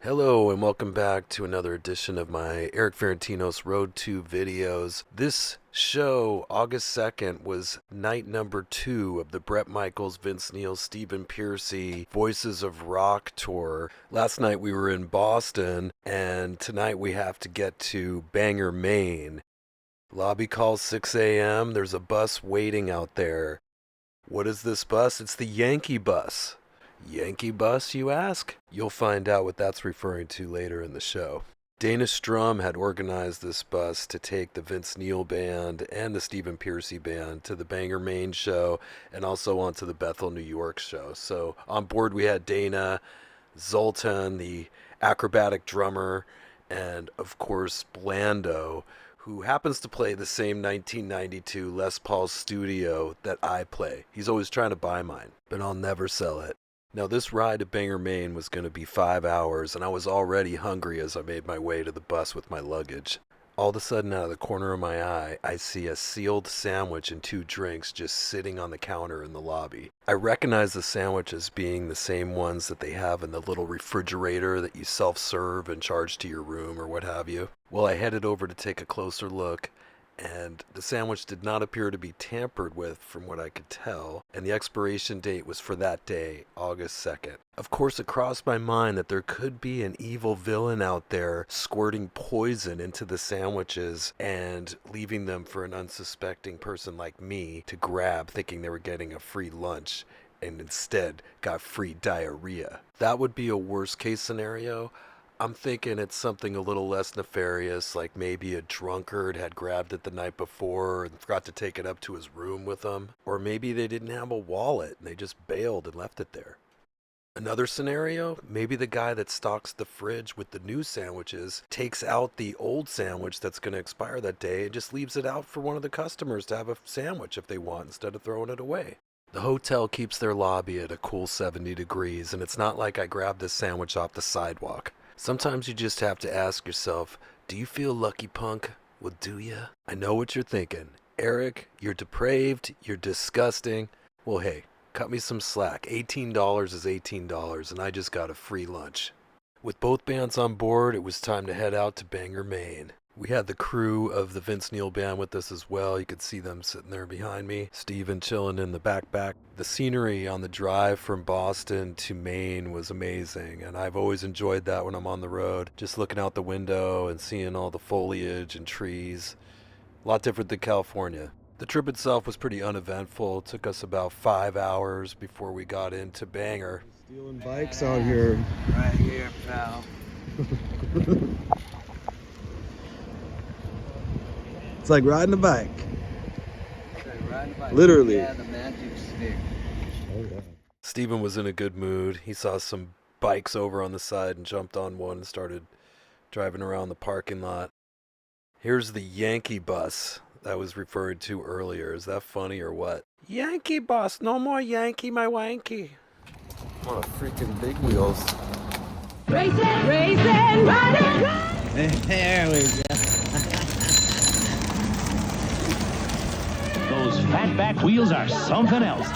Hello and welcome back to another edition of my Erik Ferentinos Road to videos. This show, August 2nd, was night number 2 of the Bret Michaels, Vince Neil, Stephen Pearcy Voices of Rock tour. Last night we were in Boston, and tonight we have to get to Bangor, Maine. Lobby calls 6 a.m. There's a bus waiting out there. What is this bus? It's the Yankee Bus. Yankee Bus, you ask? You'll find out what that's referring to later in the show. Dana Strum had organized this bus to take the Vince Neil Band and the Stephen Pearcy Band to the Bangor, Maine show and also onto the Bethel, New York show. So on board we had Dana, Zoltan, the acrobatic drummer, and of course Blando, who happens to play the same 1992 Les Paul Studio that I play. He's always trying to buy mine, but I'll never sell it. Now, this ride to Bangor, Maine was going to be 5 hours, and I was already hungry as I made my way to the bus with my luggage. All of a sudden, out of the corner of my eye, I see a sealed sandwich and 2 drinks just sitting on the counter in the lobby. I recognize the sandwich as being the same ones that they have in the little refrigerator that you self-serve and charge to your room or what have you. Well, I headed over to take a closer look, and the sandwich did not appear to be tampered with from what I could tell, and the expiration date was for that day, August 2nd. Of course, it crossed my mind that there could be an evil villain out there squirting poison into the sandwiches and leaving them for an unsuspecting person like me to grab, thinking they were getting a free lunch, and instead got free diarrhea. That would be a worst case scenario. I'm thinking it's something a little less nefarious, like maybe a drunkard had grabbed it the night before and forgot to take it up to his room with them. Or maybe they didn't have a wallet and they just bailed and left it there. Another scenario, maybe the guy that stocks the fridge with the new sandwiches takes out the old sandwich that's going to expire that day and just leaves it out for one of the customers to have a sandwich if they want instead of throwing it away. The hotel keeps their lobby at a cool 70 degrees, and it's not like I grabbed this sandwich off the sidewalk. Sometimes you just have to ask yourself, do you feel lucky, punk? Well, do ya? I know what you're thinking. Erik, you're depraved, you're disgusting. Well, hey, cut me some slack. $18 is $18, and I just got a free lunch. With both bands on board, it was time to head out to Bangor, Maine. We had the crew of the Vince Neil Band with us as well. You could see them sitting there behind me. Steven chilling in the back. The scenery on the drive from Boston to Maine was amazing, and I've always enjoyed that when I'm on the road. Just looking out the window and seeing all the foliage and trees. A lot different than California. The trip itself was pretty uneventful. It took us about 5 hours before we got into Bangor. Stealing bikes out here. Right here, pal. It's like riding a bike. Riding a bike. Literally. Yeah, the magic stick. Oh, yeah. Steven was in a good mood. He saw some bikes over on the side and jumped on one and started driving around the parking lot. Here's the Yankee Bus that I was referred to earlier. Is that funny or what? Yankee Bus, no more Yankee, my wanky. Oh, freaking big wheels. Racing, riding. There we go. Those fat back wheels are something else.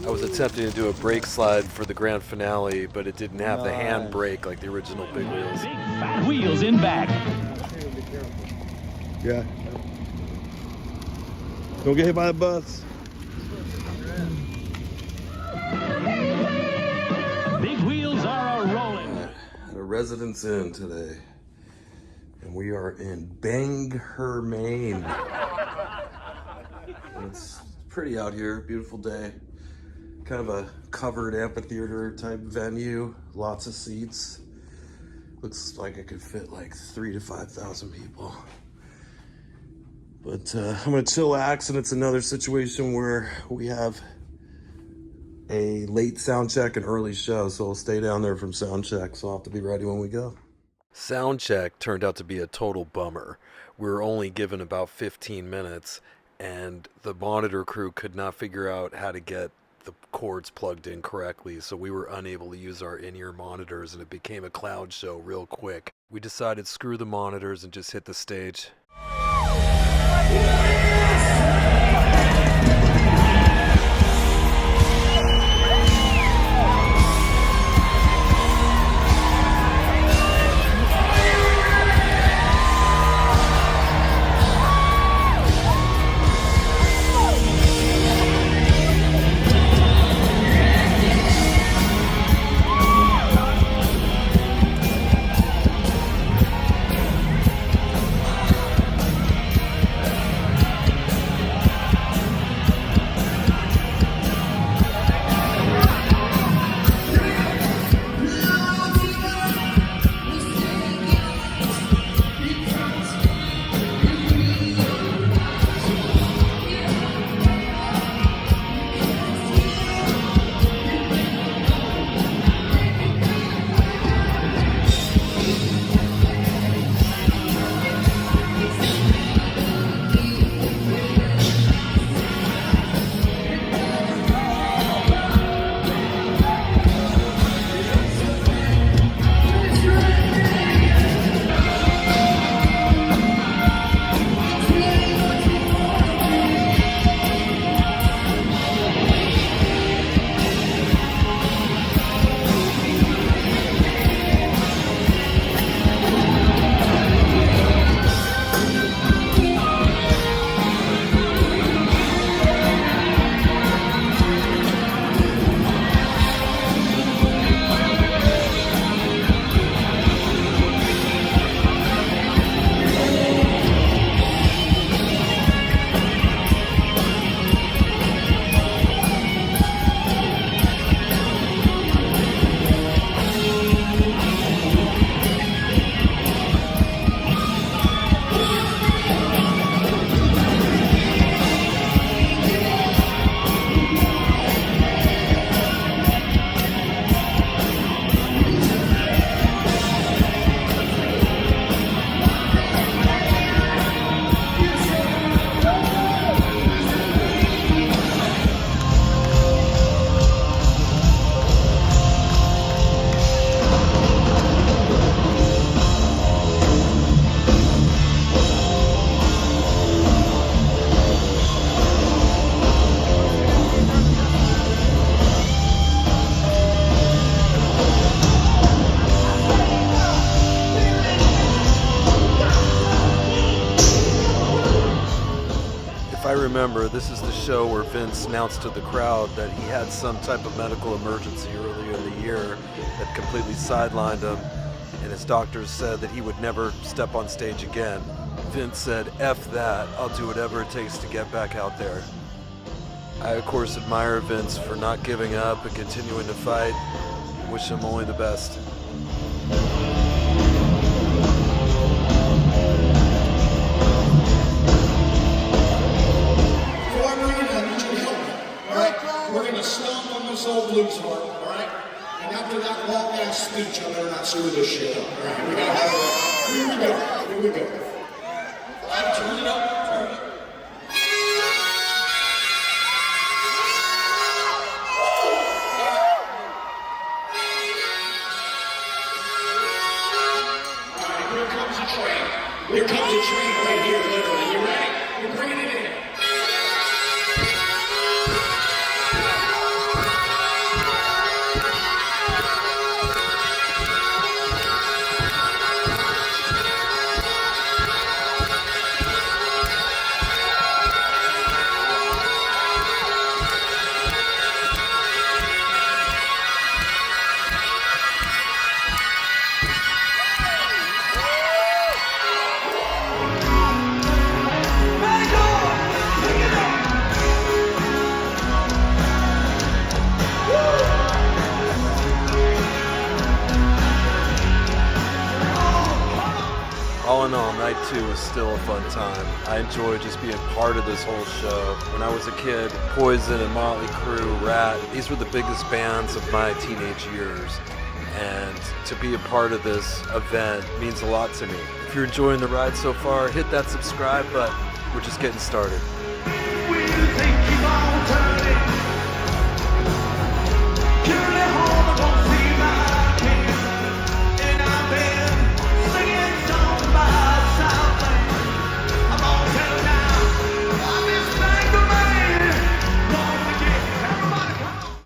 I was attempting to do a brake slide for the grand finale, but it didn't have the hand brake like the original big wheels. Big fat wheels in back. Yeah. Don't get hit by the bus. Big wheels are a-rolling. The Residence Inn today, and we are in Bangor, Maine. It's pretty out here, beautiful day. Kind of a covered amphitheater type venue, lots of seats. Looks like it could fit like 3,000 to 5,000 people. But I'm gonna chillax, and it's another situation where we have a late sound check and early show, so I'll stay down there from sound check, so I'll have to be ready when we go. Sound check turned out to be a total bummer. We were only given about 15 minutes, and the monitor crew could not figure out how to get the cords plugged in correctly, so we were unable to use our in-ear monitors, and it became a clown show real quick. We decided screw the monitors and just hit the stage. remember, this is the show where Vince announced to the crowd that he had some type of medical emergency earlier in the year that completely sidelined him, and his doctors said that he would never step on stage again. Vince said, "F that, I'll do whatever it takes to get back out there." I, of course, admire Vince for not giving up and continuing to fight. Wish him only the best. Before I bring it in, I need you to help me. All right? We're going to stomp on this old blues harp, all right? And after that long-ass speech, I better not screw this shit up. All right, we got to have it. Here we go. Here we go. All right, turn it up. Turn it up. Here comes a train right here, literally. You ready? We're bringing it in. All in all, night 2 was still a fun time. I enjoyed just being part of this whole show. When I was a kid, Poison and Mötley Crüe, RATT, these were the biggest bands of my teenage years. And to be a part of this event means a lot to me. If you're enjoying the ride so far, hit that subscribe button. We're just getting started. We'll take